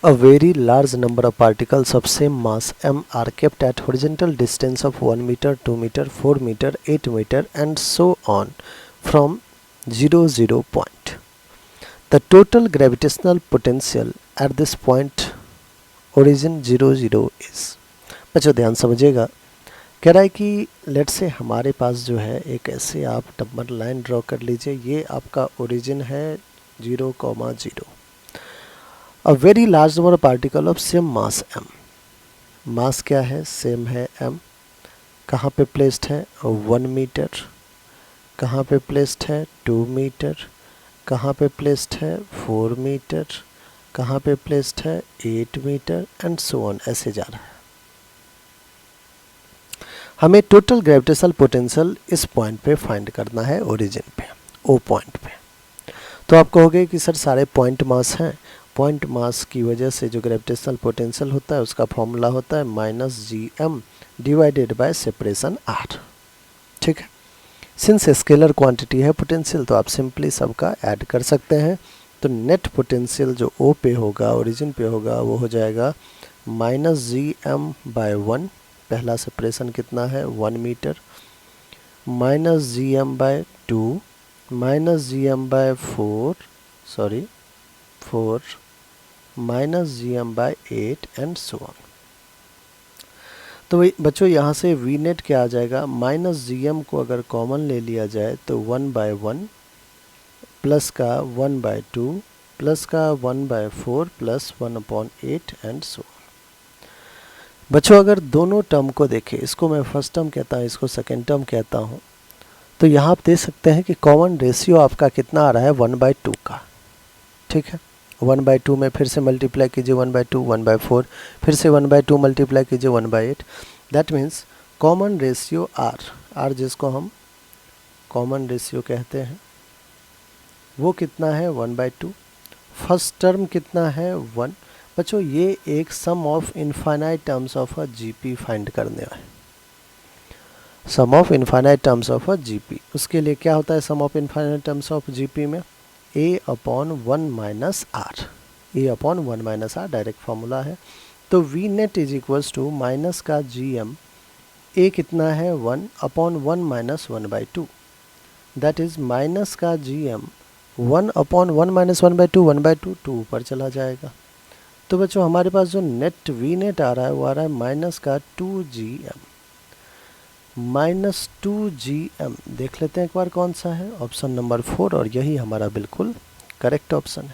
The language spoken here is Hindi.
A very large number of particles of same mass m are kept at horizontal distance of 1 meter, 2 meter, 4 meter, 8 meter and so on from 0 point. The total gravitational potential at this point origin 0 is। बच्चों ध्यान समझिएगा, कह रहा है कि लेट से हमारे पास जो है एक ऐसे आप नंबर लाइन ड्रॉ कर लीजिए, ये आपका ओरिजिन है 0,0। A very large number particle of same mass m, मास क्या है, सेम है m, कहाँ पे प्लेस्ड है 1 मीटर, कहाँ पे प्लेस्ड है 2 मीटर, कहाँ पे प्लेस्ड है 4 मीटर, कहाँ पे प्लेस्ड है 8 मीटर एंड सो ऑन, ऐसे जा रहा है। हमें टोटल ग्रेविटेशनल पोटेंशियल इस पॉइंट पे फाइंड करना है, ओरिजिन पे, ओ पॉइंट पे। तो आप कहोगे कि सर सारे पॉइंट मास हैं, पॉइंट मास की वजह से जो ग्रेविटेशनल पोटेंशियल होता है उसका फॉर्मूला होता है -gm divided by separation r। ठीक है, सिंस स्केलर क्वांटिटी है पोटेंशियल तो आप सिंपली सबका ऐड कर सकते हैं। तो नेट पोटेंशियल जो ओ पे होगा, ओरिजिन पे होगा, वो हो जाएगा -gm/1, पहला सेपरेशन कितना है 1 metre, -gm/2, -gm/4 4, -gm/8 and so on. तो भाई बच्चों यहाँ से वी नेट क्या आ जाएगा, -gm को अगर कॉमन ले लिया जाए तो 1/1 प्लस का 1/2 प्लस का 1/4 प्लस 1/8 एंड सो ऑन। बच्चों अगर दोनों टर्म को देखें, इसको मैं फर्स्ट टर्म कहता हूँ, इसको सेकेंड टर्म कहता हूँ, तो यहाँ आप देख सकते हैं कि कॉमन रेशियो आपका कितना आ रहा है 1/2 का। ठीक है, 1/2 में फिर से मल्टीप्लाई कीजिए 1/2, 1/4, फिर से 1/2 मल्टीप्लाई कीजिए 1/8। That means common ratio are जिसको हम कॉमन रेशियो कहते हैं वो कितना है 1/2। फर्स्ट टर्म कितना है 1। बच्चों ये एक sum of infinite terms of a GP find करने है, sum of infinite terms of a GP. उसके लिए क्या होता है sum of infinite terms of GP में a/1 - r, a/1 - r direct formula है। तो V net is equals to minus का gm, a कितना है 1/1 - 1/2, दैट इज माइनस का gm 1/1 - 1/2, 1/2 2 ऊपर चला जाएगा। तो बच्चों हमारे पास जो नेट वी नेट आ रहा है वो आ रहा है माइनस का 2gm, -2gm। देख लेते हैं एक बार कौन सा है, ऑप्शन नंबर 4, और यही हमारा बिल्कुल करेक्ट ऑप्शन है।